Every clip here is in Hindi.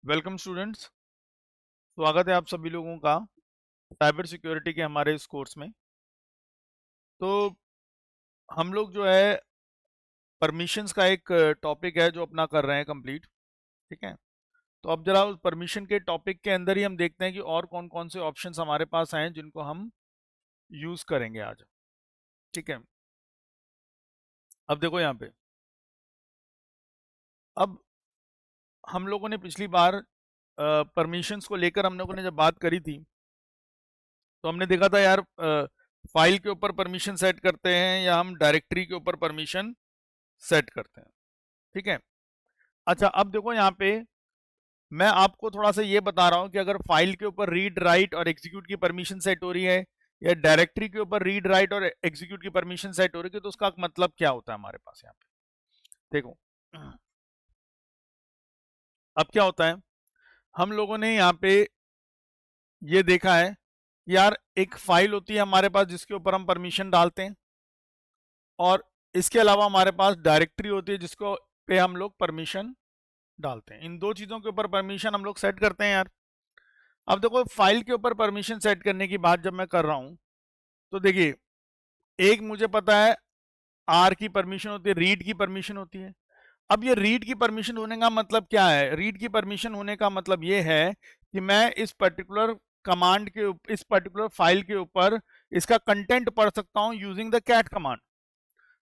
Welcome students. स्वागत है आप सभी लोगों का साइबर सिक्योरिटी के हमारे इस कोर्स में। तो हम लोग जो है परमिशंस का एक टॉपिक है जो अपना कर रहे हैं कंप्लीट। ठीक है, तो अब जरा उस परमिशन के टॉपिक के अंदर ही हम देखते हैं कि और कौन कौन से ऑप्शंस हमारे पास हैं जिनको हम यूज करेंगे आज। ठीक है, अब देखो यहाँ पे, अब हम लोगों ने पिछली बार परमिशंस को लेकर हम लोगों ने जब बात करी थी तो हमने देखा था यार, फाइल के ऊपर परमिशन सेट करते हैं या हम डायरेक्टरी के ऊपर परमिशन सेट करते हैं। ठीक है, अच्छा अब देखो यहाँ पे मैं आपको थोड़ा सा ये बता रहा हूँ कि अगर फाइल के ऊपर रीड राइट और एग्जीक्यूट की परमिशन सेट हो रही है या डायरेक्टरी के ऊपर रीड राइट और एग्जीक्यूट की परमिशन सेट हो रही है तो उसका मतलब क्या होता है हमारे पास यहाँ पे। देखो अब क्या होता है, हम लोगों ने यहाँ पे ये देखा है यार, एक फाइल होती है हमारे पास जिसके ऊपर हम परमिशन डालते हैं और इसके अलावा हमारे पास डायरेक्टरी होती है जिसको पे हम लोग परमिशन डालते हैं। इन दो चीजों के ऊपर परमिशन हम लोग सेट करते हैं यार। अब देखो फाइल के ऊपर परमिशन सेट करने की बात जब मैं कर रहा हूं तो देखिए, एक मुझे पता है आर की परमिशन होती है, रीड की परमिशन होती है। अब ये रीड की परमिशन होने का मतलब क्या है? रीड की परमिशन होने का मतलब ये है कि मैं इस पर्टिकुलर कमांड के इस पर्टिकुलर फाइल के ऊपर इसका कंटेंट पढ़ सकता हूं यूजिंग द कैट कमांड।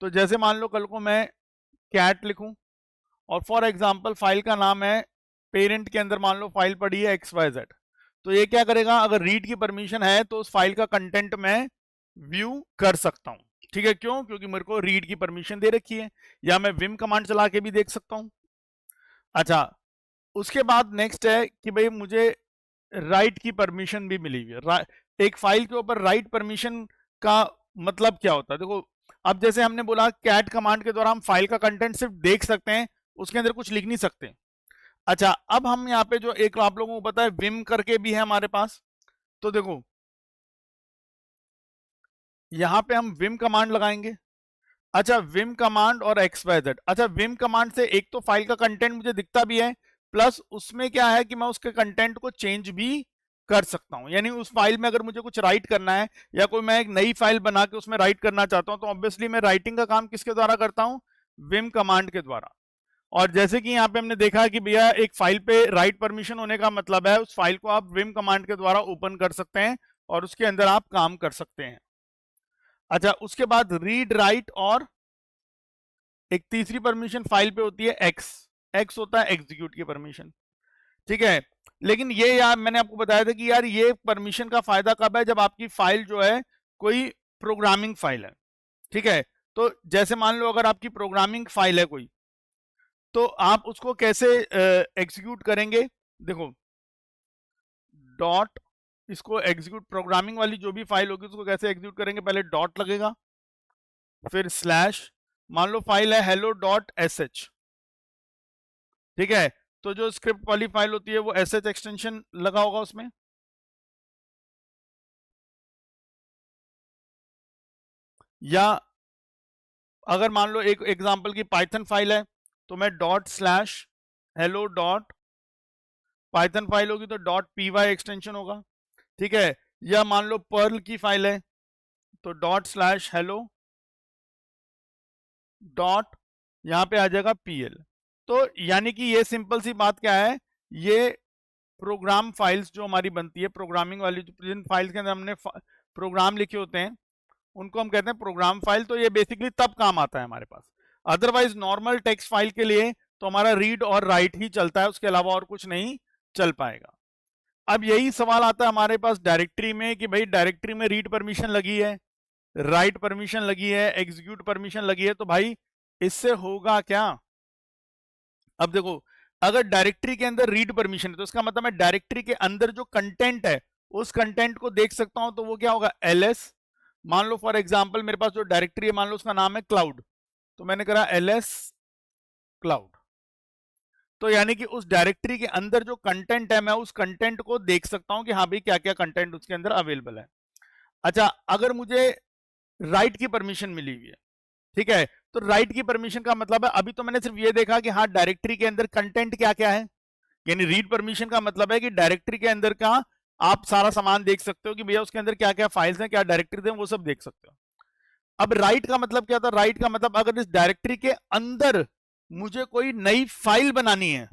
तो जैसे मान लो कल को मैं कैट लिखूं और फॉर एग्जांपल फाइल का नाम है, पेरेंट के अंदर मान लो फाइल पड़ी है XYZ, तो ये क्या करेगा, अगर रीड की परमिशन है तो उस फाइल का कंटेंट मैं व्यू कर सकता हूं। ठीक है, क्यों? क्योंकि मेरे को रीड की परमिशन दे रखी है, या मैं विम कमांड चला के भी देख सकता हूं। अच्छा, उसके बाद नेक्स्ट है कि भाई मुझे राइट की परमिशन भी मिली हुई है। एक फाइल के ऊपर राइट परमिशन का मतलब क्या होता है? देखो, अब जैसे हमने बोला कैट कमांड के द्वारा हम फाइल का कंटेंट सिर्फ देख सकते हैं, उसके अंदर कुछ लिख नहीं सकते। अच्छा, अब हम यहाँ पे जो एक आप लोगों को पता है विम करके भी है हमारे पास, तो देखो यहाँ पे हम विम कमांड लगाएंगे। अच्छा, विम कमांड और XYZ। अच्छा, विम कमांड से एक तो फाइल का कंटेंट मुझे दिखता भी है, प्लस उसमें क्या है कि मैं उसके कंटेंट को चेंज भी कर सकता हूं। यानी उस फाइल में अगर मुझे कुछ राइट करना है या कोई मैं एक नई फाइल बना के उसमें राइट करना चाहता हूं तो ऑब्वियसली मैं राइटिंग का काम किसके द्वारा करता हूं? विम कमांड के द्वारा। और जैसे कि यहाँ पे हमने देखा कि भैया एक फाइल पे राइट परमिशन होने का मतलब है उस फाइल को आप विम कमांड के द्वारा ओपन कर सकते हैं और उसके अंदर आप काम कर सकते हैं। अच्छा, उसके बाद रीड राइट और एक तीसरी परमिशन फाइल पे होती है एक्स होता है एग्जीक्यूट की परमिशन। ठीक है, लेकिन ये यार मैंने आपको बताया था कि यार ये परमिशन का फायदा कब है? जब आपकी फाइल जो है कोई प्रोग्रामिंग फाइल है। ठीक है, तो जैसे मान लो अगर आपकी प्रोग्रामिंग फाइल है कोई, तो आप उसको कैसे एग्जीक्यूट करेंगे? देखो, डॉट, इसको एग्जीक्यूट प्रोग्रामिंग वाली जो भी फाइल होगी उसको कैसे एग्जीक्यूट करेंगे? पहले डॉट लगेगा, फिर स्लैश, मान लो फाइल है hello.sh। ठीक है, तो जो स्क्रिप्ट वाली फाइल होती है वो sh एक्सटेंशन लगा होगा उसमें। या अगर मान लो एक एग्जांपल की पाइथन फाइल है तो मैं dot slash hello dot, Python file होगी तो डॉट py एक्सटेंशन होगा। ठीक है, या मान लो पर्ल की फाइल है तो डॉट स्लैश हेलो डॉट, यहाँ पे आ जाएगा pl। तो यानी कि ये सिंपल सी बात क्या है, ये प्रोग्राम फाइल्स जो हमारी बनती है, प्रोग्रामिंग वाली जिन फाइल्स के अंदर हमने प्रोग्राम लिखे होते हैं उनको हम कहते हैं प्रोग्राम फाइल। तो ये बेसिकली तब काम आता है हमारे पास। अदरवाइज नॉर्मल टेक्स्ट फाइल के लिए तो हमारा रीड और राइट ही चलता है, उसके अलावा और कुछ नहीं चल पाएगा। अब यही सवाल आता है हमारे पास डायरेक्टरी में कि भाई डायरेक्टरी में रीड परमिशन लगी है, राइट परमिशन लगी है, एग्जीक्यूट परमिशन लगी है, तो भाई इससे होगा क्या? अब देखो, अगर डायरेक्टरी के अंदर रीड परमिशन है तो इसका मतलब मैं डायरेक्टरी के अंदर जो कंटेंट है उस कंटेंट को देख सकता हूं, तो वो क्या होगा? ls। मान लो फॉर एग्जांपल मेरे पास जो डायरेक्टरी है मान लो उसका नाम है क्लाउड, तो मैंने करा ls क्लाउड। तो यानी कि उस डायरेक्टरी के अंदर जो कंटेंट है मैं उस कंटेंट को देख सकता हूं कि हाँ भाई क्या क्या कंटेंट उसके अंदर अवेलेबल है। अच्छा, अगर मुझे राइट की परमिशन मिली हुई है, ठीक है, तो राइट की परमिशन का मतलब है अभी तो मैंने सिर्फ ये देखा कि हाँ डायरेक्टरी के अंदर कंटेंट क्या क्या है, यानी रीड परमिशन का मतलब है कि डायरेक्टरी के अंदर का आप सारा सामान देख सकते हो कि भैया उसके अंदर क्या क्या फाइल्स हैं, क्या डायरेक्टरी हैं, वो सब देख सकते हो। अब राइट का मतलब क्या होता है? राइट का मतलब अगर इस डायरेक्टरी के अंदर मुझे कोई नई फाइल बनानी है,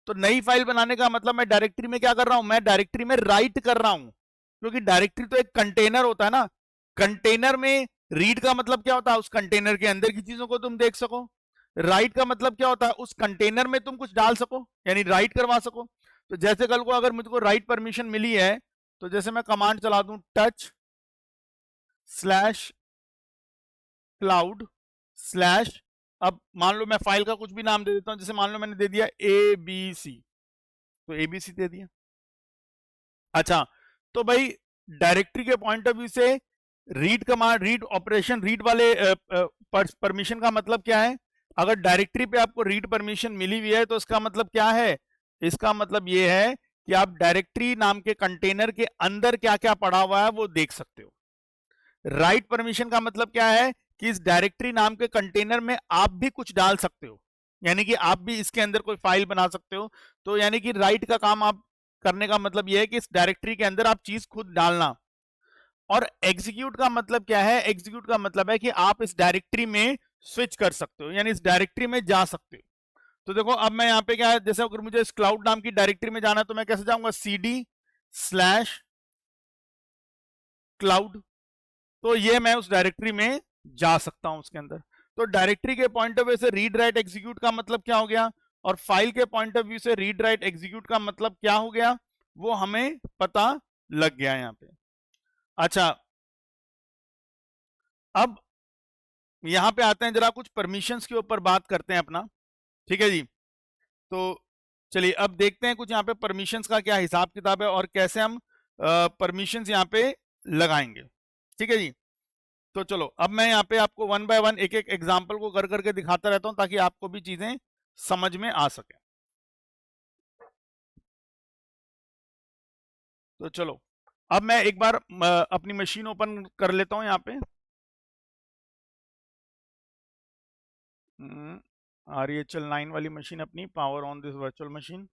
तो नई फाइल बनाने का मतलब मैं डायरेक्टरी में क्या कर रहा हूं? मैं डायरेक्टरी में राइट कर रहा हूं, क्योंकि डायरेक्टरी तो एक कंटेनर होता है ना। कंटेनर में रीड का मतलब क्या होता है? उस कंटेनर के अंदर की चीजों को तुम देख सको। राइट का मतलब क्या होता है? उस कंटेनर में तुम कुछ डाल सको, यानी राइट करवा सको। तो जैसे कल को अगर मुझको राइट परमिशन मिली है, तो जैसे मैं कमांड चला दूं टच स्लैश क्लाउड स्लैश, अब मान लो मैं फाइल का कुछ भी नाम दे देता हूं, जैसे मान लो मैंने दे दिया ABC, तो ABC दे दिया। अच्छा, तो भाई डायरेक्टरी के पॉइंट ऑफ व्यू से read command, read operation, read वाले परमिशन का मतलब क्या है? अगर डायरेक्टरी पे आपको रीड परमिशन मिली हुई है तो इसका मतलब क्या है? इसका मतलब ये है कि आप डायरेक्टरी नाम के कंटेनर के अंदर क्या क्या पड़ा हुआ है वो देख सकते हो। राइट परमिशन का मतलब क्या है? कि इस डायरेक्टरी नाम के कंटेनर में आप भी कुछ डाल सकते हो, यानी कि आप भी इसके अंदर कोई फाइल बना सकते हो। तो यानी कि राइट का काम आप करने का मतलब यह है कि इस डायरेक्टरी के अंदर आप चीज खुद डालना। और एग्जीक्यूट का मतलब क्या है? एग्जीक्यूट का मतलब है कि आप इस डायरेक्टरी में स्विच कर सकते हो, यानी इस डायरेक्टरी में जा सकते हो। तो देखो अब मैं यहाँ पे क्या है, जैसे अगर मुझे इस क्लाउड नाम की डायरेक्टरी में जाना है तो मैं कैसे जाऊंगा? CD स्लैश क्लाउड, तो ये मैं उस डायरेक्टरी में जा सकता हूं उसके अंदर। तो डायरेक्टरी के पॉइंट ऑफ व्यू से रीड राइट एग्जीक्यूट का मतलब क्या हो गया, और फाइल के पॉइंट ऑफ व्यू से रीड राइट एग्जीक्यूट का मतलब क्या हो गया, वो हमें पता लग गया यहाँ पे। अच्छा, अब यहां पे आते हैं, जरा कुछ परमिशंस के ऊपर बात करते हैं अपना। ठीक है जी, तो चलिए अब देखते हैं कुछ यहाँ पे परमिशंस का क्या हिसाब किताब है और कैसे हम परमिशंस यहाँ पे लगाएंगे। ठीक है जी, तो चलो अब मैं यहाँ पे आपको वन बाय वन एक एक एग्जाम्पल को कर करके दिखाता रहता हूँ ताकि आपको भी चीजें समझ में आ सके। तो चलो अब मैं एक बार अपनी मशीन ओपन कर लेता हूँ यहाँ पे। RHL 9 वाली मशीन अपनी, power on this virtual machine.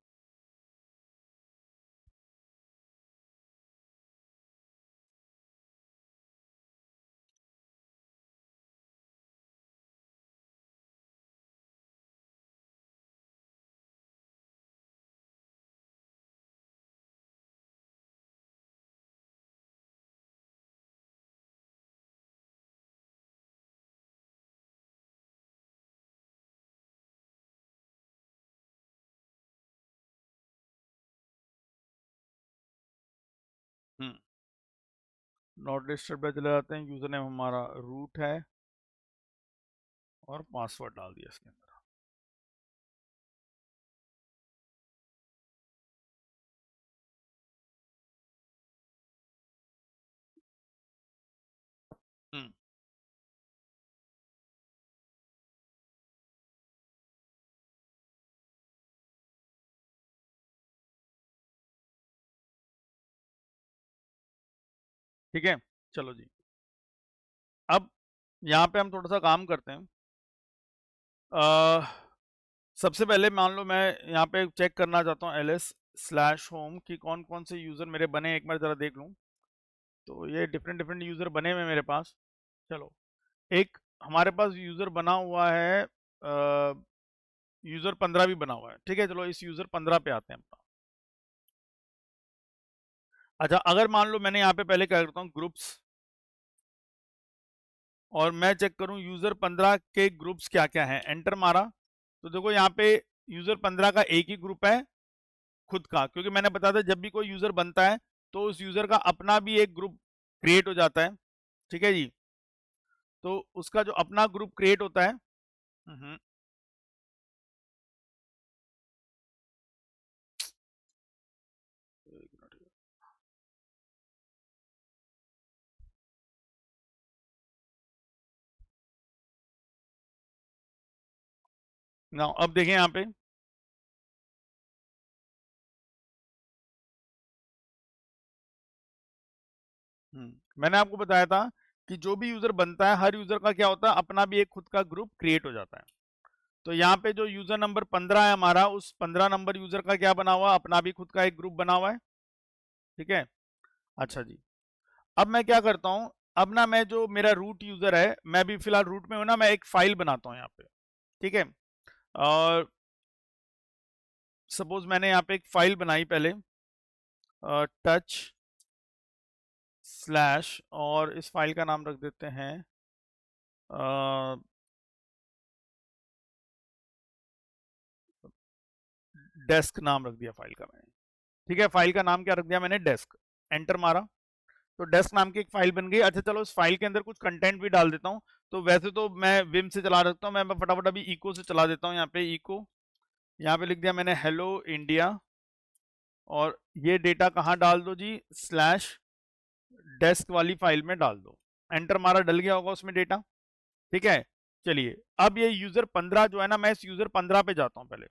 Not disturb पे चले जाते हैं, यूजर नेम हमारा रूट है और पासवर्ड डाल दिया इसके अंदर। हम्म ठीक है, चलो जी, अब यहाँ पे हम थोड़ा सा काम करते हैं। सबसे पहले मान लो मैं यहाँ पे चेक करना चाहता हूँ ls/home कि कौन कौन से यूज़र मेरे बने, एक बार ज़रा देख लूँ। तो ये डिफरेंट डिफरेंट यूज़र बने हुए मेरे पास। चलो, एक हमारे पास यूज़र बना हुआ है, यूज़र 15 भी बना हुआ है। ठीक है, चलो इस यूज़र 15 पे आते हैं अपना। अच्छा, अगर मान लो मैंने यहाँ पे पहले क्या करता हूँ, ग्रुप्स, और मैं चेक करूँ यूज़र 15 के ग्रुप्स क्या क्या हैं, एंटर मारा, तो देखो यहाँ पे यूज़र 15 का एक ही ग्रुप है खुद का, क्योंकि मैंने बताया था जब भी कोई यूजर बनता है तो उस यूजर का अपना भी एक ग्रुप क्रिएट हो जाता है। ठीक है जी, तो उसका जो अपना ग्रुप क्रिएट होता है। हम्म, एक मिनट। ना अब देखें यहाँ पे, मैंने आपको बताया था कि जो भी यूजर बनता है हर यूजर का क्या होता है, अपना भी एक खुद का ग्रुप क्रिएट हो जाता है। तो यहाँ पे जो यूजर नंबर 15 है हमारा, उस 15 नंबर यूजर का क्या बना हुआ, अपना भी खुद का एक ग्रुप बना हुआ है। ठीक है, अच्छा जी। अब मैं क्या करता हूँ, अब ना मैं जो मेरा रूट यूजर है, मैं भी फिलहाल रूट में हूं ना, मैं एक फाइल बनाता हूँ यहाँ पे। ठीक है, और सपोज मैंने यहाँ पे एक फाइल बनाई पहले, टच स्लैश, और इस फाइल का नाम रख देते हैं डेस्क, नाम रख दिया फाइल का मैंने। ठीक है, फाइल का नाम क्या रख दिया मैंने, डेस्क। एंटर मारा तो डेस्क नाम की एक फाइल बन गई। अच्छा चलो, इस फाइल के अंदर कुछ कंटेंट भी डाल देता हूँ। तो वैसे तो मैं विम से चला सकता हूँ, मैं फटाफट अभी इको से चला देता हूँ। यहाँ पे इको, यहाँ पे लिख दिया मैंने हेलो इंडिया, और ये डेटा कहाँ डाल दो जी, स्लैश डेस्क वाली फाइल में डाल दो। एंटर मारा, डल गया होगा उसमें डेटा। ठीक है, चलिए अब ये यूजर 15 जो है ना, मैं इस यूजर 15 पे जाता हूँ पहले।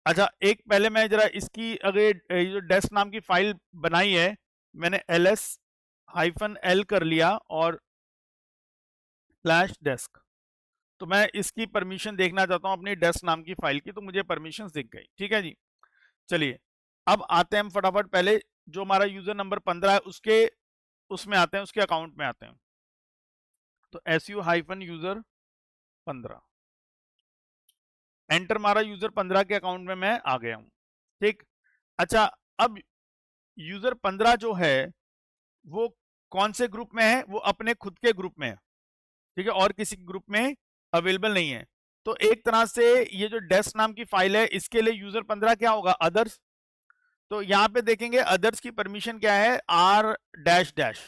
अच्छा, एक पहले मैं जरा इसकी, अगर ये जो डेस्क नाम की फाइल बनाई है मैंने, ls-l कर लिया और स्लैश डेस्क, तो मैं इसकी परमिशन देखना चाहता हूँ अपनी डेस्क नाम की फाइल की, तो मुझे परमिशन दिख गई। ठीक है जी, चलिए अब आते हैं हम फटाफट, पहले जो हमारा यूजर नंबर 15 है उसके उसमें आते हैं, उसके अकाउंट में आते हैं। तो su-user 15, एंटर मारा, यूजर 15 के अकाउंट में मैं आ गया हूं। ठीक, अच्छा अब यूजर 15 जो है वो कौन से ग्रुप में है, वो अपने खुद के ग्रुप में है। ठीक है, और किसी ग्रुप में अवेलेबल नहीं है। तो एक तरह से ये जो डेस्क नाम की फाइल है, इसके लिए यूजर 15 क्या होगा, अदर्स। तो यहाँ पे देखेंगे अदर्स की परमिशन क्या है, आर डैश डैश,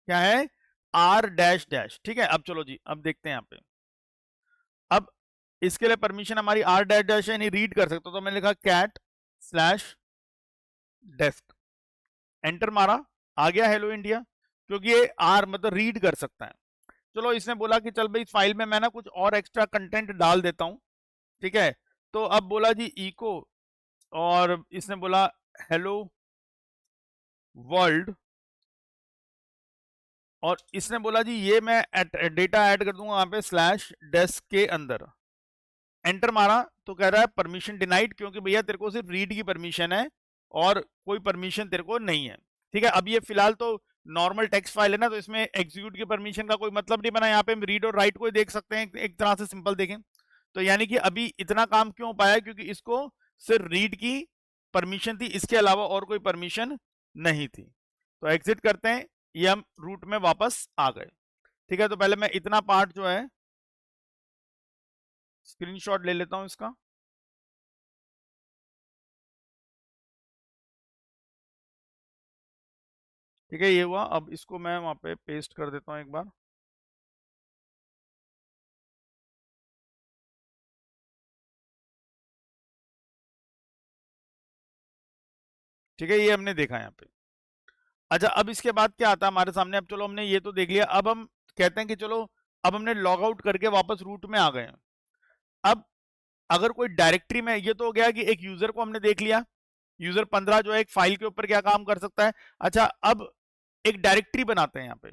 क्या है, आर डैश डैश। ठीक है, अब चलो जी, अब देखते हैं यहाँ पे। अब इसके लिए परमिशन हमारी आर डैश डैश है, यानी रीड कर सकते हो। तो मैंने लिखा कैट स्लैश डेस्क, एंटर मारा, आ गया हेलो इंडिया, क्योंकि ये आर मतलब रीड कर सकता है। चलो, इसने बोला कि चल भाई इस फाइल में मैं ना कुछ और एक्स्ट्रा कंटेंट डाल देता हूं। ठीक है, तो अब बोला जी इको, और इसने बोला हेलो वर्ल्ड, और इसने बोला जी ये मैं डेटा ऐड कर दूंगा वहां पे स्लैश डेस्क के अंदर। एंटर मारा तो कह रहा है परमिशन डिनाइड, क्योंकि भैया तेरे को सिर्फ रीड की परमिशन है और कोई परमिशन तेरे को नहीं है। ठीक है, अब ये फिलहाल तो नॉर्मल टेक्स्ट फाइल है ना, तो इसमें एग्जीक्यूट की परमिशन का कोई मतलब नहीं बना। यहाँ पे हम रीड और राइट को देख सकते हैं, एक तरह से सिंपल देखें तो। यानी कि अभी इतना काम क्यों पाया, क्योंकि इसको सिर्फ रीड की परमिशन थी, इसके अलावा और कोई परमिशन नहीं थी। तो एग्जिट करते हैं, ये हम रूट में वापस आ गए। ठीक है, तो पहले मैं इतना पार्ट जो है स्क्रीनशॉट ले लेता हूं इसका। ठीक है, ये हुआ। अब इसको मैं वहां पे पेस्ट कर देता हूं एक बार। ठीक है, ये हमने देखा यहाँ पे। अच्छा, अब इसके बाद क्या आता है हमारे सामने, अब चलो हमने ये तो देख लिया। अब हम कहते हैं कि चलो अब हमने लॉग आउट करके वापस रूट में आ गए हैं। अब अगर कोई डायरेक्टरी में, ये तो हो गया कि एक यूजर को हमने देख लिया, यूजर 15 जो है एक फाइल के ऊपर क्या काम कर सकता है। अच्छा, अब एक डायरेक्टरी बनाते हैं यहाँ पे।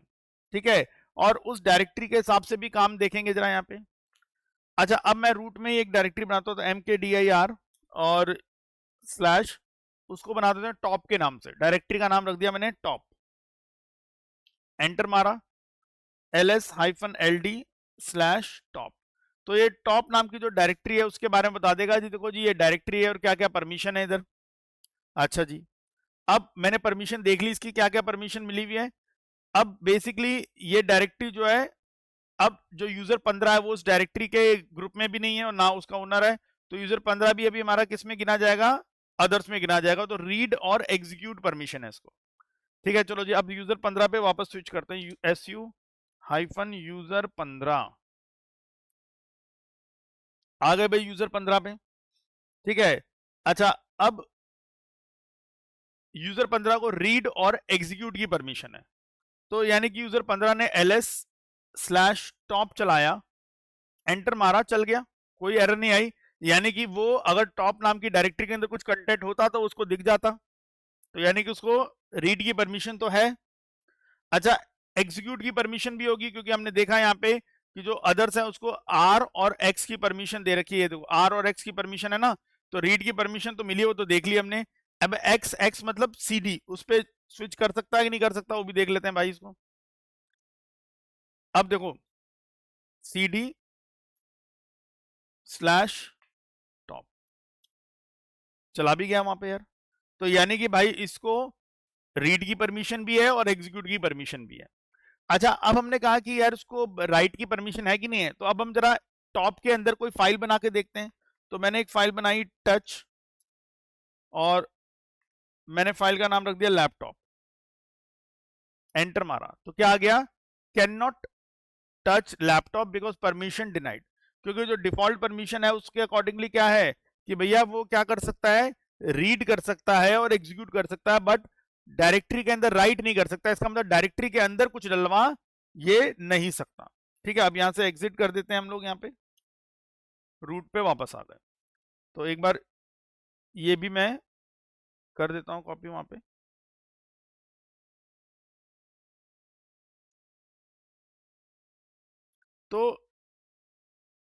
ठीक है, और उस डायरेक्टरी के हिसाब से भी काम देखेंगे जरा यहाँ पे। अच्छा, अब मैं रूट में एक डायरेक्टरी बनाता हूँ, तो mkdir और स्लैश, उसको बना देते हैं टॉप के नाम से। डायरेक्टरी का नाम रख दिया मैंने टॉप, एंटर मारा, ls-ld स्लैश टॉप। तो ये टॉप नाम की जो डायरेक्टरी है उसके बारे में बता देगा जी, देखो जी ये डायरेक्टरी है और क्या क्या परमिशन है इधर। अच्छा जी, अब मैंने परमिशन देख ली, इसकी क्या क्या परमिशन मिली हुई है। अब बेसिकली ये डायरेक्टरी जो है, अब जो यूजर 15 है वो उस डायरेक्टरी के ग्रुप में भी नहीं है और ना उसका ओनर है। तो यूजर 15 भी अभी हमारा किस में गिना जाएगा, अदर्स में गिना जाएगा। तो रीड और एग्जीक्यूट परमिशन है इसको। ठीक है, चलो जी, अब यूजर 15 पे वापस स्विच करते हैं। su-user 15 आ गए भाई यूजर 15 पे। ठीक है, अच्छा अब यूजर 15 को रीड और एग्जीक्यूट की परमिशन है। तो यानी कि यूजर 15 ने ls/top चलाया, एंटर मारा, चल गया, कोई एरर नहीं आई। यानी कि वो अगर टॉप नाम की डायरेक्टरी के अंदर कुछ कंटेंट होता तो उसको दिख जाता। तो यानी कि उसको रीड की परमिशन तो है। अच्छा, एग्जीक्यूट की परमिशन भी होगी, क्योंकि हमने देखा यहाँ पे कि जो अदर्स है उसको आर और एक्स की परमिशन दे रखी है। देखो आर और एक्स की परमिशन है ना, तो रीड की परमिशन तो मिली, वो तो देख ली हमने। अब एक्स एक्स मतलब सीडी, उस पर स्विच कर सकता है कि नहीं कर सकता, वो भी देख लेते हैं भाई इसको। अब देखो सीडी स्लैश टॉप चला भी गया वहां पे यार। तो यानी कि भाई इसको रीड की परमिशन भी है और एग्जीक्यूट की परमिशन भी है। अच्छा, अब हमने कहा कि यार उसको राइट की परमिशन है कि नहीं है, तो अब हम जरा टॉप के अंदर कोई फाइल बना के देखते हैं। तो मैंने एक फाइल बनाई टच, और मैंने फाइल का नाम रख दिया लैपटॉप, एंटर मारा तो क्या आ गया, can not touch laptop because permission denied. क्योंकि जो डिफॉल्ट परमिशन है उसके अकॉर्डिंगली क्या है कि भैया वो क्या कर सकता है, रीड कर सकता है और एग्जीक्यूट कर सकता है, बट डायरेक्टरी के अंदर राइट नहीं कर सकता। इसका मतलब डायरेक्टरी के अंदर कुछ डलवा ये नहीं सकता। ठीक है, अब यहां से एग्जिट कर देते हैं हम लोग, यहाँ पे रूट पे वापस आ गए। तो एक बार ये भी मैं कर देता हूं कॉपी वहां पे। तो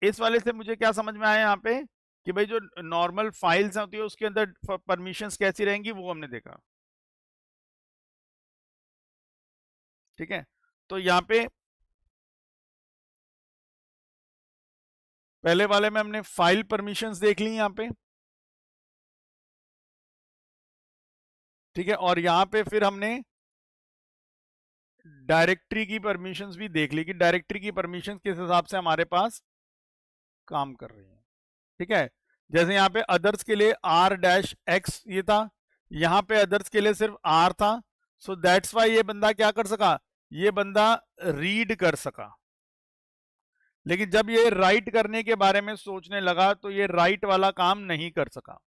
इस वाले से मुझे क्या समझ में आया यहाँ पे कि भाई जो नॉर्मल फाइल्स होती है उसके अंदर परमिशंस कैसी रहेंगी वो हमने देखा। ठीक है, तो यहाँ पे पहले वाले में हमने फाइल परमिशंस देख ली यहाँ पे। ठीक है, और यहाँ पे फिर हमने डायरेक्टरी की परमिशंस भी देख ली कि डायरेक्टरी की परमिशंस किस हिसाब से हमारे पास काम कर रही है। ठीक है, जैसे यहाँ पे अदर्स के लिए आर डैश एक्स ये था, यहाँ पे अदर्स के लिए सिर्फ आर था। सो दैट्स वाई ये बंदा क्या कर सका, ये बंदा रीड कर सका। लेकिन जब ये राइट करने के बारे में सोचने लगा तो ये राइट वाला काम नहीं कर सका।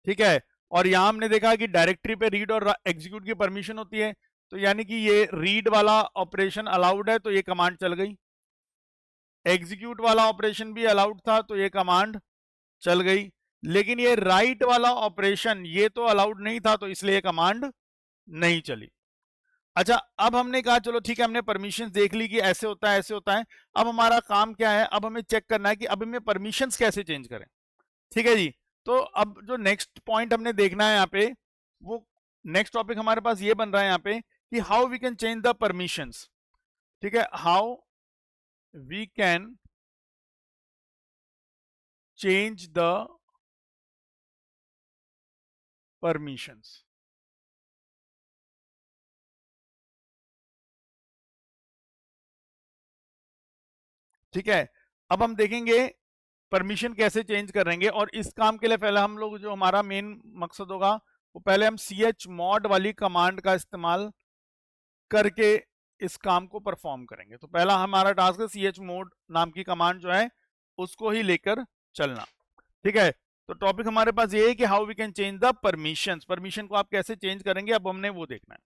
ठीक है, और यहां हमने देखा कि डायरेक्टरी पे रीड और एग्जीक्यूट की परमिशन होती है, तो यानी कि ये रीड वाला ऑपरेशन अलाउड है तो ये कमांड चल गई, एग्जीक्यूट वाला ऑपरेशन भी अलाउड था तो ये कमांड चल गई, लेकिन ये राइट वाला ऑपरेशन ये तो अलाउड नहीं था तो इसलिए ये कमांड नहीं चली। अच्छा, अब हमने कहा चलो ठीक है, हमने परमिशंस देख ली कि ऐसे होता है ऐसे होता है। अब हमारा काम क्या है, अब हमें चेक करना है कि अब हमें परमिशंस कैसे चेंज करें। ठीक है जी, तो अब जो नेक्स्ट पॉइंट हमने देखना है यहाँ पे, वो नेक्स्ट टॉपिक हमारे पास ये बन रहा है यहाँ पे कि how we can change the permissions. ठीक है, how we can change the permissions. ठीक है, अब हम देखेंगे परमिशन कैसे चेंज करेंगे, और इस काम के लिए पहले हम लोग जो हमारा मेन मकसद होगा वो पहले हम chmod वाली कमांड का इस्तेमाल करके इस काम को परफॉर्म करेंगे। तो पहला हमारा टास्क है chmod नाम की कमांड जो है उसको ही लेकर चलना। ठीक है, तो टॉपिक हमारे पास ये है कि how we can change the permissions, permission को आप कैसे चेंज करेंगे, अब हमने वो देखना है।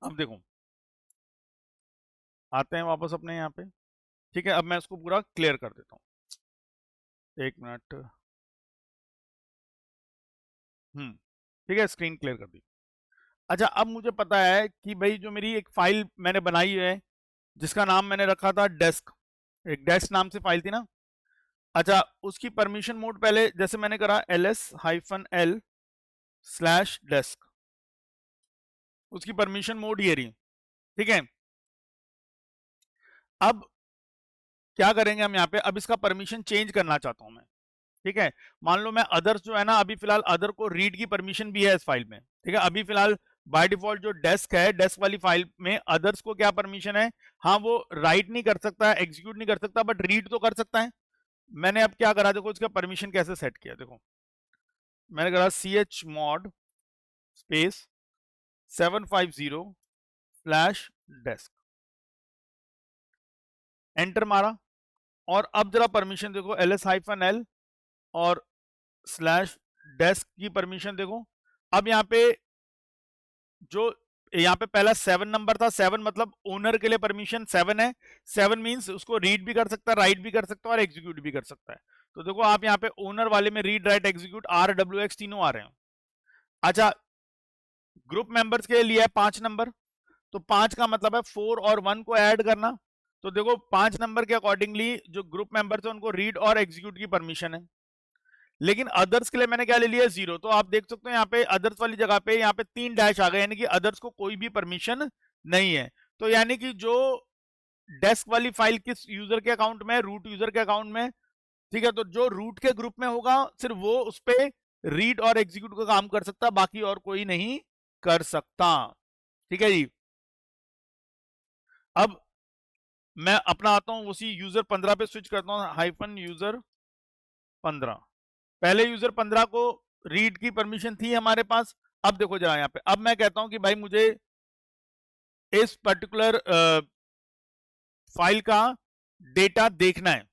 अब देखो आते हैं वापस अपने यहाँ पे। ठीक है, अब मैं इसको पूरा क्लियर कर देता हूँ, एक मिनट। ठीक है, स्क्रीन क्लियर कर दी। अच्छा, अब मुझे पता है कि भाई जो मेरी एक फाइल मैंने बनाई है जिसका नाम मैंने रखा था डेस्क, एक डेस्क नाम से फाइल थी ना। अच्छा, उसकी परमिशन मोड पहले जैसे मैंने करा ls-l स्लैश डेस्क, उसकी परमिशन मोड ये रही। ठीक है, अब क्या करेंगे हम यहाँ पे, अब इसका परमिशन चेंज करना चाहता हूं मैं। ठीक है, मान लो मैं अदर्स जो है ना, अभी फिलहाल अदर को रीड की परमिशन भी है इस फाइल में। ठीक है, अभी फिलहाल बाय डिफॉल्ट जो डेस्क है, डेस्क वाली फाइल में अदर्स को क्या परमिशन है, हाँ वो राइट नहीं कर सकता, एग्जीक्यूट नहीं कर सकता, बट रीड तो कर सकता है। मैंने अब क्या करा, देखो इसका परमिशन कैसे सेट किया। देखो मैंने करा chmod space 750 slash desk, enter मारा, और अब जरा परमिशन देखो ls-l और स्लैश डेस्क की परमिशन देखो। अब यहाँ पे जो यहाँ पे पहला 7 नंबर था, 7 मतलब ओनर के लिए परमिशन 7 है। 7 मींस उसको रीड भी कर सकता है, राइट भी कर सकता है और एग्जीक्यूट भी कर सकता है। तो देखो आप यहाँ पे ओनर वाले में रीड राइट एग्जीक्यूट RWX तीनों आ रहे हैं। अच्छा, ग्रुप मेंबर्स के लिए है 5 नंबर, तो 5 का मतलब है 4 और 1 को ऐड करना, तो देखो 5 नंबर के अकॉर्डिंगली जो ग्रुप मेंबर्स है उनको रीड और एग्जीक्यूट की परमिशन है, लेकिन अदर्स के लिए मैंने क्या ले लिया, 0। तो आप देख सकते हो यहाँ पे अदर्स वाली जगह पे यहाँ पे 3 डैश आ गए, यानी कि अदर्स को कोई भी परमिशन नहीं है। तो यानी कि जो डेस्क वाली फाइल किस यूजर के अकाउंट में है, रूट यूजर के अकाउंट में, ठीक है। तो जो रूट के ग्रुप में होगा सिर्फ वो उस पर रीड और एग्जीक्यूट का काम कर सकता, बाकी और कोई नहीं कर सकता, ठीक है जी। अब मैं अपना आता हूं उसी यूजर 15 पे स्विच करता हूं, हाइफन यूजर 15। पहले यूजर 15 को रीड की परमिशन थी हमारे पास। अब देखो जरा यहाँ पे, अब मैं कहता हूं कि भाई मुझे इस पर्टिकुलर फाइल का डेटा देखना है,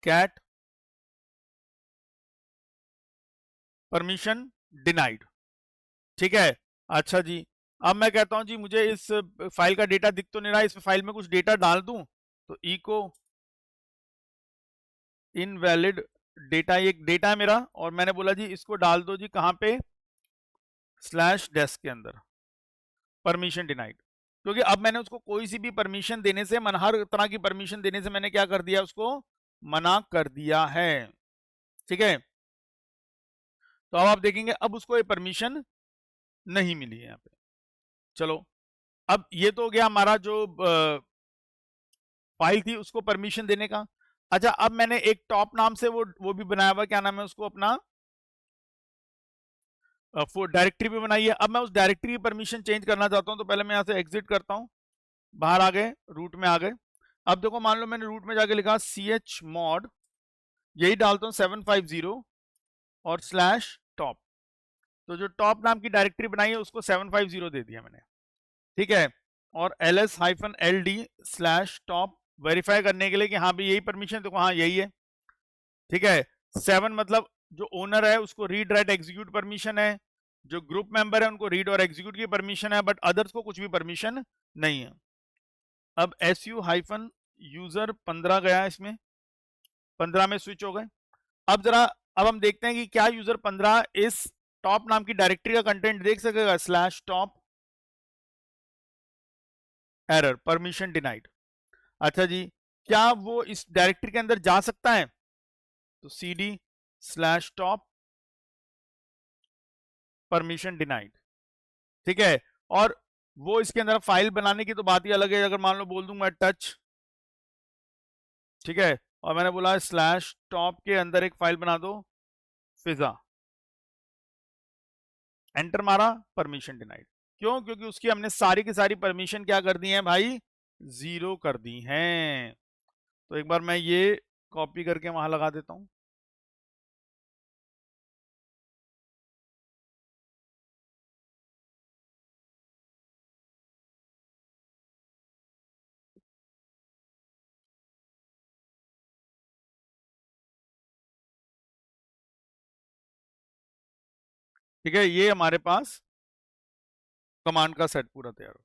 कैट परमिशन डिनाइड, ठीक है। अच्छा जी, अब मैं कहता हूं जी मुझे इस फाइल का डेटा दिख तो नहीं रहा, इस फाइल में कुछ डेटा डाल दूं, तो इको इनवैलिड डेटा, ये डेटा है मेरा, और मैंने बोला जी इसको डाल दो जी कहां पे, स्लैश डेस्क के अंदर, परमिशन डिनाइड। क्योंकि अब मैंने उसको कोई सी भी परमिशन देने से, हर तरह की परमिशन देने से मैंने क्या कर दिया, उसको मना कर दिया है, ठीक है। तो अब आप देखेंगे अब उसको ये परमिशन नहीं मिली है यहाँ पे। चलो, अब ये तो हो गया हमारा जो फाइल थी उसको परमिशन देने का। अच्छा, अब मैंने एक टॉप नाम से वो भी बनाया हुआ, क्या नाम है उसको अपना, डायरेक्टरी भी बनाई है। अब मैं उस डायरेक्टरी की परमिशन चेंज करना चाहता हूं, तो पहले मैं यहां से एग्जिट करता हूं, बाहर आ गए, रूट में आ गए। अब देखो मान लो मैंने रूट में जाके लिखा chmod, यही डालता हूं 750 और स्लैश टॉप। तो जो टॉप नाम की डायरेक्टरी बनाई है उसको 750 दे दिया मैंने, ठीक है। और ls-ld स्लैश टॉप वेरीफाई करने के लिए कि हाँ भी यही परमिशन, देखो हाँ यही है, ठीक है। 7 मतलब जो ओनर है उसको रीड राइट एग्जीक्यूट परमिशन है, जो ग्रुप मेंबर है उनको रीड और एग्जीक्यूट की परमिशन है, बट अदर्स को कुछ भी परमिशन नहीं है। अब su-यूजर 15 गया, इसमें 15 में स्विच हो गए। अब जरा, अब हम देखते हैं कि क्या यूजर 15 इस टॉप नाम की डायरेक्टरी का कंटेंट देख सकेगा, slash top error permission denied. अच्छा जी, क्या वो इस डायरेक्टरी के अंदर जा सकता है, तो cd slash top permission denied, ठीक है। और वो इसके अंदर फाइल बनाने की तो बात ही अलग है, अगर मान लो बोल दूं मैं टच, ठीक है, और मैंने बोला स्लैश टॉप के अंदर एक फाइल बना दो फिजा, एंटर मारा, परमिशन डिनाइड। क्यों? क्योंकि उसकी हमने सारी की सारी परमिशन क्या कर दी है भाई, 0 कर दी हैं। तो एक बार मैं ये कॉपी करके वहां लगा देता हूं। ठीक है, ये हमारे पास कमांड का सेट पूरा तैयार हो।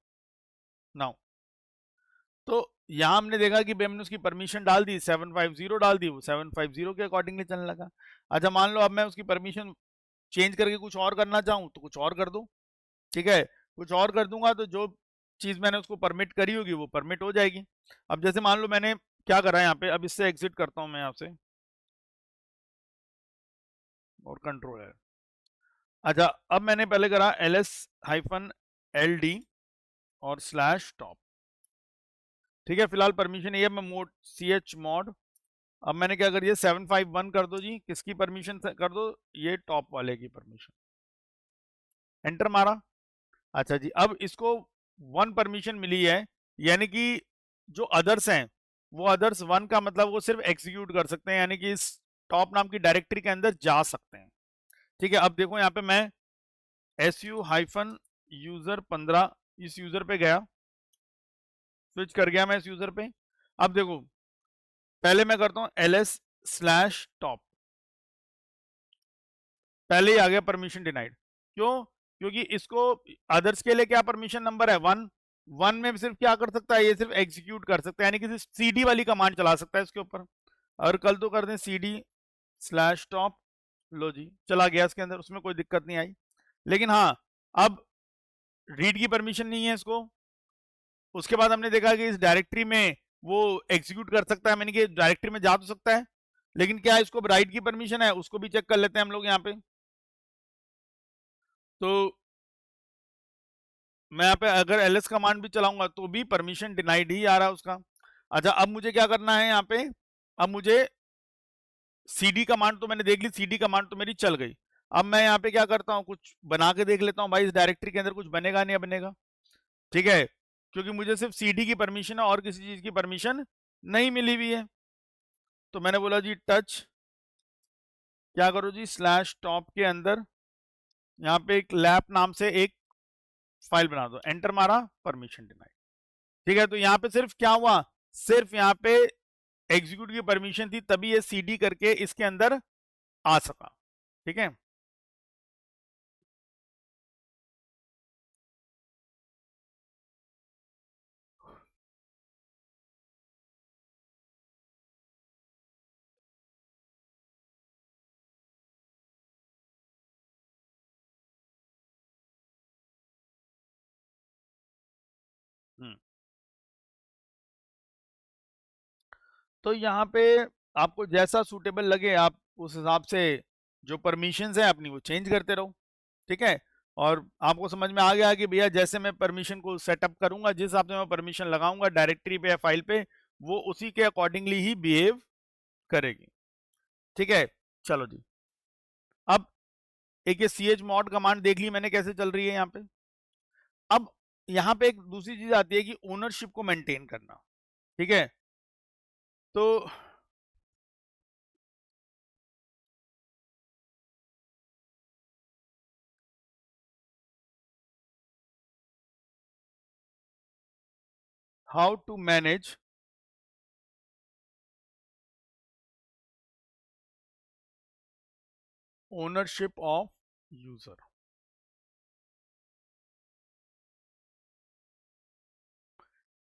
नाउ तो यहां हमने देखा कि हमने उसकी परमिशन डाल दी, 750 डाल दी, वो 750 के अकॉर्डिंगली चलने लगा। अच्छा, मान लो अब मैं उसकी परमिशन चेंज करके कुछ और करना चाहूँ तो कुछ और कर दो, ठीक है। कुछ और कर दूंगा तो जो चीज मैंने उसको परमिट करी होगी वो परमिट हो जाएगी। अब जैसे मान लो मैंने क्या करा यहाँ पे, अब इससे एग्जिट करता हूं मैं यहाँ से, और कंट्रोल है। अच्छा, अब मैंने पहले करा ls-ld और स्लैश टॉप, ठीक है। फिलहाल परमिशन ये है, मैं मोड chmod, अब मैंने क्या कर दिया 751 कर दो जी, किसकी परमिशन कर दो, ये टॉप वाले की परमिशन, एंटर मारा। अच्छा जी, अब इसको 1 परमिशन मिली है, यानी कि जो अदर्स हैं वो अदर्स 1 का मतलब वो सिर्फ एग्जीक्यूट कर सकते हैं, यानी कि इस टॉप नाम की डायरेक्टरी के अंदर जा सकते हैं, ठीक है। अब देखो यहाँ पे मैं su-यूजर 15 इस यूजर पे गया, स्विच कर गया मैं इस यूजर पे। अब देखो पहले मैं करता हूं ls/top, पहले ही आ गया परमिशन डिनाइड। क्यों? क्योंकि इसको अदर्स के लिए क्या परमिशन नंबर है, 1। 1 में सिर्फ क्या कर सकता है, ये सिर्फ एग्जीक्यूट कर सकता है, यानी कि cd वाली कमांड चला सकता है इसके ऊपर। और कल तो कर दें cd/top, लो जी चला गया इसके अंदर, उसमें कोई दिक्कत नहीं आई। लेकिन हाँ, अब रीड की परमिशन नहीं है इसको, उसके बाद हमने देखा कि इस डायरेक्टरी में वो एग्जीक्यूट कर सकता है, मैंने कि डायरेक्टरी में जा तो सकता है, लेकिन क्या इसको राइट की परमिशन है, उसको भी चेक कर लेते हैं हम लोग यहाँ पे। तो मैं यहाँ पे अगर ls कमांड भी चलाऊंगा तो भी परमिशन डिनाइड ही आ रहा है उसका। अच्छा, अब मुझे क्या करना है यहाँ पे, अब मुझे cd कमांड तो मैंने देख ली, cd कमांड तो मेरी चल गई। अब मैं यहाँ पे क्या करता हूँ, कुछ बना के देख लेता हूँ भाई, इस डायरेक्टरी के अंदर कुछ बनेगा नहीं बनेगा, ठीक है, क्योंकि मुझे सिर्फ cd की परमिशन है और किसी चीज की परमिशन नहीं मिली हुई है। तो मैंने बोला जी टच, क्या करो जी, स्लैश टॉप के अंदर यहाँ पे एक लैप नाम से एक फाइल बना दो, एंटर मारा, परमिशन डिनाइड। ठीक है, तो यहाँ पे सिर्फ क्या हुआ, सिर्फ यहाँ पे एग्जीक्यूट की परमिशन थी, तभी ये cd करके इसके अंदर आ सका। ठीक है, तो यहाँ पे आपको जैसा सूटेबल लगे आप उस हिसाब से जो परमिशंस है अपनी वो चेंज करते रहो। ठीक है, और आपको समझ में आ गया कि भैया जैसे मैं परमिशन को सेटअप करूंगा, जिस हिसाब से मैं परमिशन लगाऊंगा डायरेक्टरी पे या फाइल पे, वो उसी के अकॉर्डिंगली ही बिहेव करेगी। ठीक है, चलो जी, अब एक ये chmod कमांड देख ली मैंने कैसे चल रही है यहाँ पे। अब यहाँ पे एक दूसरी चीज आती है कि ओनरशिप को मेंटेन करना। ठीक है, तो how to manage ownership of user.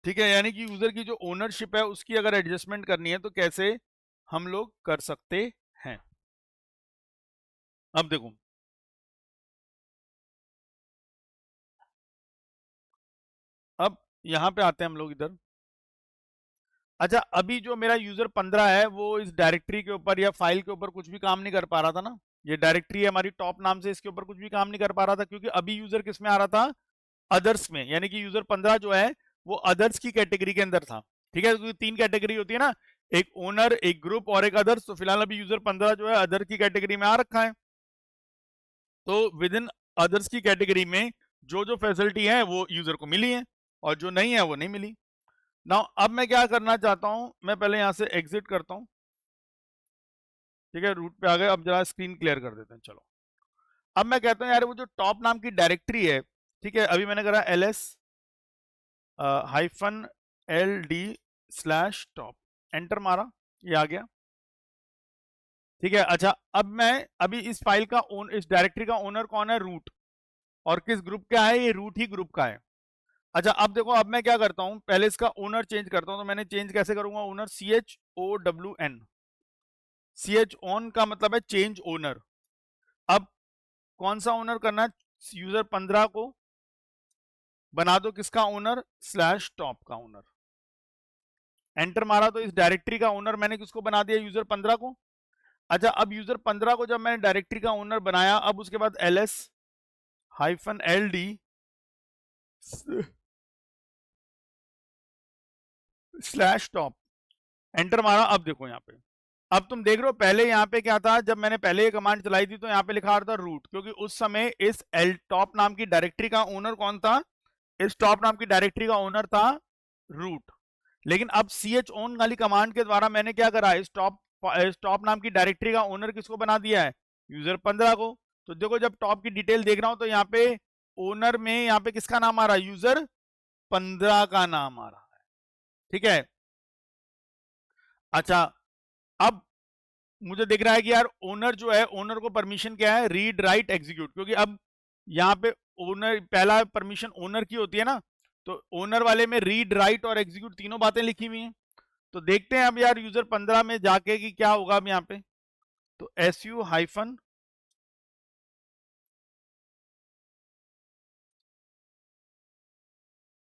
ठीक है, यानी कि यूजर की जो ओनरशिप है उसकी अगर एडजस्टमेंट करनी है तो कैसे हम लोग कर सकते हैं। अब देखो, अब यहां पे आते हैं हम लोग इधर। अच्छा, अभी जो मेरा यूजर 15 है वो इस डायरेक्टरी के ऊपर या फाइल के ऊपर कुछ भी काम नहीं कर पा रहा था ना, ये डायरेक्टरी है हमारी टॉप नाम से, इसके ऊपर कुछ भी काम नहीं कर पा रहा था, क्योंकि अभी यूजर किस में आ रहा था, अदर्स में, यानी कि यूजर 15 जो है वो अदर्स की कैटेगरी के अंदर था। ठीक है, क्योंकि 3 कैटेगरी होती है ना, एक ओनर, एक ग्रुप और एक अदर्स, तो फिलहाल अभी यूजर 15 जो है अदर की कैटेगरी में आ रखा है। तो विद इन अदर्स की कैटेगरी में जो जो फैसिलिटी है वो यूजर को मिली है, और जो नहीं है वो नहीं मिली। नाउ अब मैं क्या करना चाहता हूं, मैं पहले यहां से एग्जिट करता हूं। ठीक है, रूट पे आ गए, अब जरा स्क्रीन क्लियर कर देते हैं। चलो, अब मैं कहता हूं यार वो जो टॉप नाम की डायरेक्टरी है, ठीक है, अभी मैंने करा ls hyphen ld slash top, enter मारा, ये आ गया। ठीक है, अच्छा, अब मैं अभी इस फाइल का इस डायरेक्टरी का ओनर कौन है, रूट, और किस ग्रुप का है, ये रूट ही ग्रुप का है। अच्छा, अब देखो, अब मैं क्या करता हूं, पहले इसका ओनर चेंज करता हूं, तो मैंने चेंज कैसे करूंगा, ओनर CHOWN, CH ऑन का मतलब है चेंज ओनर। अब कौन सा ओनर करना है, यूजर 15 को बना दो किसका ओनर, स्लैश टॉप का ओनर, एंटर मारा, तो इस डायरेक्टरी का ओनर मैंने किसको बना दिया, यूजर 15 को। अच्छा, अब यूजर 15 को जब मैंने डायरेक्टरी का ओनर बनाया, अब उसके बाद ls hyphen ld slash top, enter मारा। अब देखो यहाँ पे, अब तुम देख रहे हो पहले यहाँ पे क्या था, जब मैंने पहले ये कमांड चलाई थी तो यहाँ पे लिखा रहा था रूट, क्योंकि उस समय इस एल टॉप नाम की डायरेक्टरी का ओनर कौन था, इस टॉप नाम की डायरेक्टरी का ओनर था रूट। लेकिन अब ch ओन वाली कमांड के द्वारा मैंने क्या करा, इस टॉप नाम की डायरेक्टरी का ओनर किसको बना दिया है, यूजर 15 को। तो देखो, जब टॉप की डिटेल देख रहा हूं तो यहाँ पे ओनर में यहाँ पे किसका नाम आ रहा है, यूजर 15 का नाम आ रहा है। ठीक है, अच्छा, अब मुझे दिख रहा है कि यार ओनर जो है, ओनर को परमिशन क्या है, रीड राइट एग्जीक्यूट, क्योंकि अब यहाँ पे ओनर पहला परमिशन ओनर की होती है ना, तो ओनर वाले में रीड राइट और एग्जीक्यूट तीनों बातें लिखी हुई हैं। तो देखते हैं अब यार यूजर 15 में जाके कि क्या होगा अब यहाँ पे। तो su हाइफन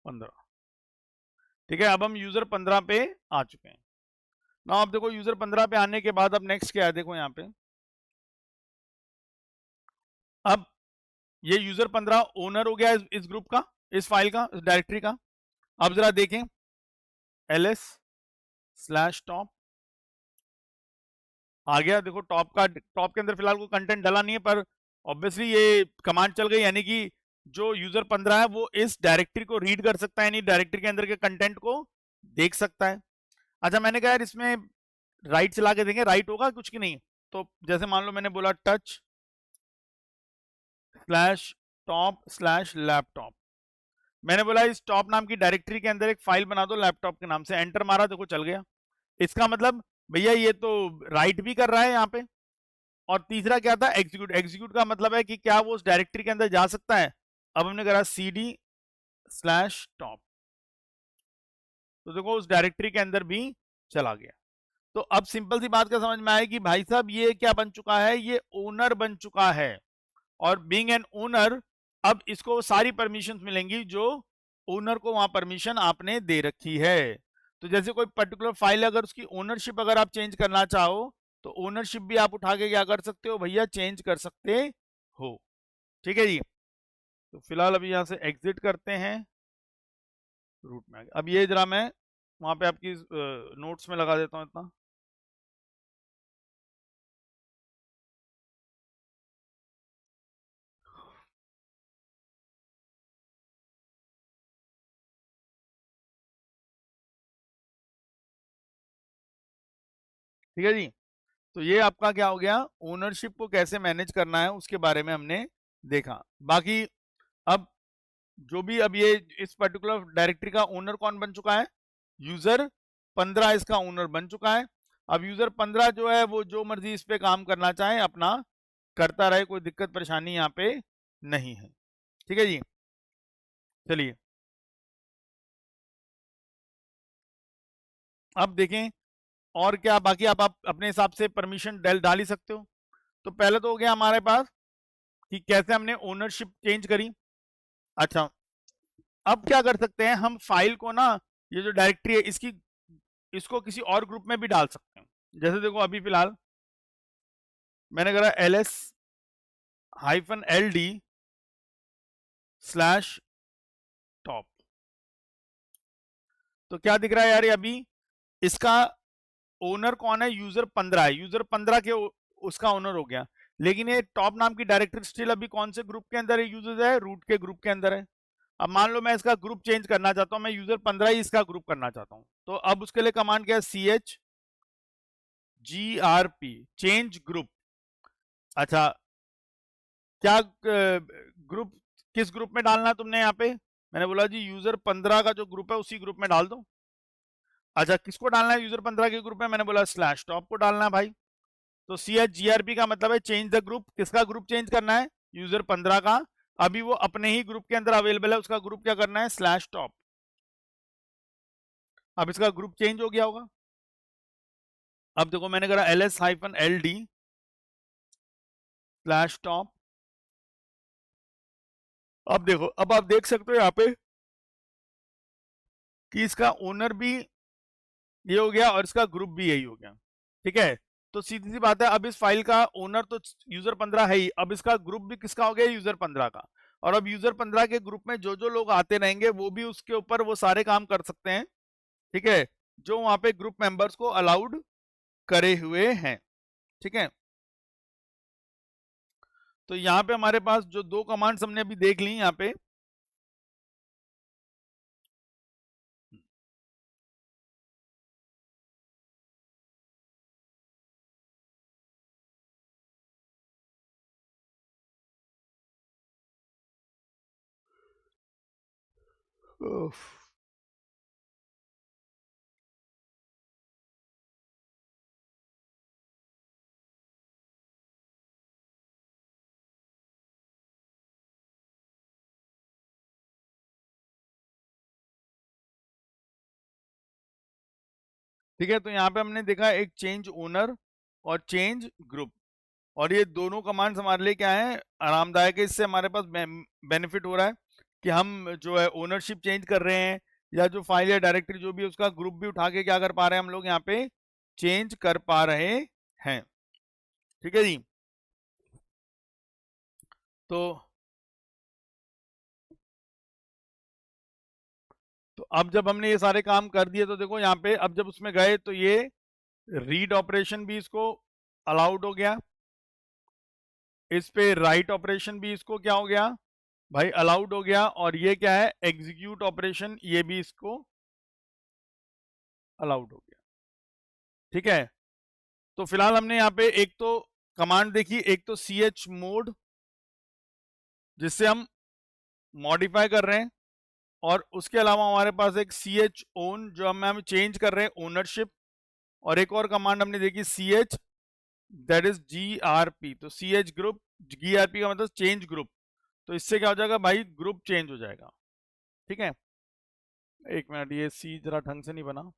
15, ठीक है, अब हम यूजर 15 पे आ चुके हैं ना। आप देखो यूजर 15 पे आने के बाद अब नेक्स्ट क्या है, देखो यहाँ पे अब ये यूजर 15 ओनर हो गया इस ग्रुप का, इस फाइल का, इस डायरेक्टरी का। अब जरा देखें ls/top आ गया। देखो टॉप के अंदर फिलहाल कोई कंटेंट डला नहीं है, पर ऑब्वियसली ये कमांड चल गई, यानी कि जो यूजर 15 है वो इस डायरेक्टरी को रीड कर सकता है, यानी डायरेक्टरी के अंदर के कंटेंट को देख सकता है। अच्छा, मैंने कहा यार इसमें राइट चला के देंगे, राइट होगा कुछ की नहीं। तो जैसे मान लो मैंने बोला touch/top/laptop, मैंने बोला इस टॉप नाम की डायरेक्टरी के अंदर एक फाइल बना दो लैपटॉप के नाम से, एंटर मारा, देखो चल गया। इसका मतलब भैया ये तो राइट भी कर रहा है यहाँ पे। और तीसरा क्या था, एग्जीक्यूट। एग्जीक्यूट का मतलब है कि क्या वो उस डायरेक्टरी के अंदर जा सकता है। अब हमने करा cd/top, तो देखो उस डायरेक्टरी के अंदर भी चला गया। तो अब सिंपल सी बात का समझ में आया कि भाई साहब ये क्या बन चुका है, ये ओनर बन चुका है। और बीइंग एन ओनर अब इसको सारी परमिशंस मिलेंगी जो ओनर को वहां परमिशन आपने दे रखी है। तो जैसे कोई पर्टिकुलर फाइल अगर उसकी ओनरशिप अगर आप चेंज करना चाहो तो ओनरशिप भी आप उठा के क्या कर सकते हो भैया, चेंज कर सकते हो। ठीक है जी। तो फिलहाल अभी यहां से एग्जिट करते हैं, रूट में अब ये जरा मैं वहां पे आपकी नोट्स में लगा देता हूं इतना। ठीक है जी। तो ये आपका क्या हो गया, ओनरशिप को कैसे मैनेज करना है उसके बारे में हमने देखा। बाकी अब जो भी अब ये इस पर्टिकुलर डायरेक्टरी का ओनर कौन बन चुका है, यूजर 15 इसका ओनर बन चुका है। अब यूजर 15 जो है वो जो मर्जी इस पे काम करना चाहे अपना करता रहे, कोई दिक्कत परेशानी यहाँ पे नहीं है। ठीक है जी। चलिए अब देखें और क्या बाकी, आप अपने हिसाब से परमिशन डाल ही सकते हो। तो पहले तो हो गया हमारे पास कि कैसे हमने ओनरशिप चेंज करी। अच्छा, अब क्या कर सकते हैं हम, फाइल को ना, ये जो डायरेक्टरी है इसको किसी और ग्रुप में भी डाल सकते हैं। जैसे देखो अभी फिलहाल मैंने करा ls-ld/top, तो क्या दिख रहा है यार, ये अभी इसका ओनर कौन है, यूजर 15 है, यूजर 15 के उसका ओनर हो गया। लेकिन ये टॉप नाम की डायरेक्टरी स्टिल अभी कौन से ग्रुप के अंदर है, यूजर है, रूट के ग्रुप के अंदर है। अब मान लो मैं इसका ग्रुप चेंज करना चाहता हूं, मैं यूजर 15 ही इसका ग्रुप करना चाहता हूं, तो अब उसके लिए कमांड क्या है, chgrp चेंज ग्रुप। अच्छा, क्या ग्रुप किस ग्रुप में डालना है तुमने यहाँ पे, मैंने बोला जी यूजर 15 का जो ग्रुप है उसी ग्रुप में डाल दो। अच्छा, किसको डालना है यूजर 15 के ग्रुप में, मैंने बोला /top को डालना है भाई। तो chgrp का मतलब है चेंज द ग्रुप। किसका ग्रुप चेंज करना है, यूजर 15 का। अभी वो अपने ही ग्रुप के अंदर अवेलेबल है, उसका ग्रुप क्या करना है, /top। अब इसका ग्रुप चेंज हो गया होगा। अब देखो मैंने करा ls-ld/top। अब देखो, अब आप देख सकते हो यहाँ पे कि इसका ओनर भी ये हो गया और इसका ग्रुप भी यही हो गया। ठीक है, तो सीधी सी बात है, अब इस फाइल का ओनर तो यूजर 15 है ही, अब इसका ग्रुप भी किसका हो गया, यूजर 15 का। और अब यूजर 15 के ग्रुप में जो जो लोग आते रहेंगे वो भी उसके ऊपर वो सारे काम कर सकते हैं। ठीक है, जो वहां पे ग्रुप मेंबर्स को अलाउड करे हुए हैं। ठीक है, तो यहाँ पे हमारे पास जो दो कमांड्स हमने अभी देख ली यहाँ पे, ठीक है, तो यहाँ पे हमने देखा एक चेंज ओनर और चेंज ग्रुप, और ये दोनों कमांड्स हमारे लिए क्या है, आरामदायक है। इससे हमारे पास बेनिफिट हो रहा है कि हम जो है ओनरशिप चेंज कर रहे हैं, या जो फाइल या डायरेक्टरी जो भी है उसका ग्रुप भी उठा के क्या कर पा रहे हैं हम लोग यहाँ पे चेंज कर पा रहे हैं। ठीक है जी। तो अब जब हमने ये सारे काम कर दिए तो देखो यहाँ पे अब जब उसमें गए तो ये रीड ऑपरेशन भी इसको अलाउड हो गया, इस पे राइट ऑपरेशन भी इसको क्या हो गया भाई अलाउड हो गया, और ये क्या है एग्जीक्यूट ऑपरेशन ये भी इसको अलाउड हो गया। ठीक है, तो फिलहाल हमने यहाँ पे एक तो कमांड देखी, एक तो ch मोड जिससे हम मॉडिफाई कर रहे हैं, और उसके अलावा हमारे पास एक ch own जो हम चेंज कर रहे हैं ओनरशिप, और एक और कमांड हमने देखी ch दैट इज grp। तो ch ग्रुप, grp का मतलब चेंज ग्रुप, तो इससे क्या हो जाएगा भाई ग्रुप चेंज हो जाएगा। ठीक है, एक मिनट ये सी जरा ढंग से नहीं बना।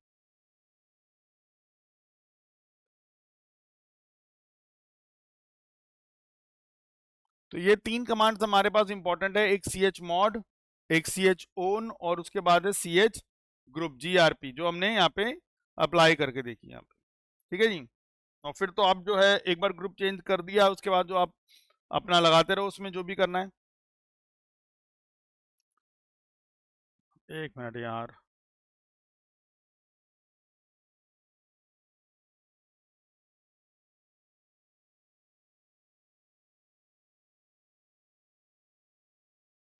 तो ये तीन कमांड्स हमारे पास इंपॉर्टेंट है, एक ch mod, एक ch own, और उसके बाद है ch ग्रुप grp जो हमने यहाँ पे अप्लाई करके देखी यहाँ पे। ठीक है जी, और फिर तो आप जो है एक बार ग्रुप चेंज कर दिया उसके बाद जो आप अपना लगाते रहो उसमें जो भी करना है। एक मिनट यार,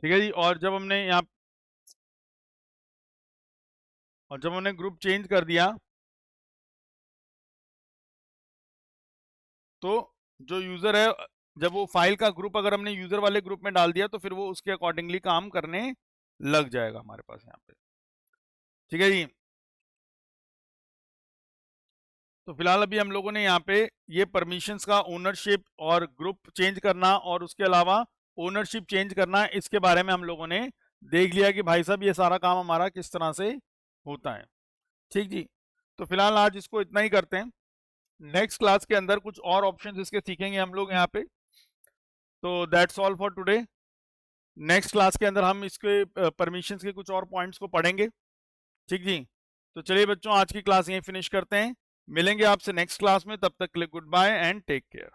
ठीक है जी। और जब हमने ग्रुप चेंज कर दिया तो जो यूजर है, जब वो फाइल का ग्रुप अगर हमने यूजर वाले ग्रुप में डाल दिया तो फिर वो उसके अकॉर्डिंगली काम करने लग जाएगा हमारे पास यहाँ पे। ठीक है जी, तो फिलहाल अभी हम लोगों ने यहाँ पे ये परमिशंस का ओनरशिप और ग्रुप चेंज करना और उसके अलावा ओनरशिप चेंज करना, इसके बारे में हम लोगों ने देख लिया कि भाई साहब ये सारा काम हमारा किस तरह से होता है। ठीक जी, तो फिलहाल आज इसको इतना ही करते हैं, नेक्स्ट क्लास के अंदर कुछ और ऑप्शंस इसके सीखेंगे हम लोग यहाँ पे। तो that's all for today. Next class के अंदर हम इसके परमिशंस के कुछ और पॉइंट्स को पढ़ेंगे। ठीक जी, तो चलिए बच्चों आज की क्लास यहीं फिनिश करते हैं, मिलेंगे आपसे नेक्स्ट क्लास में, तब तक के लिए goodbye and take care.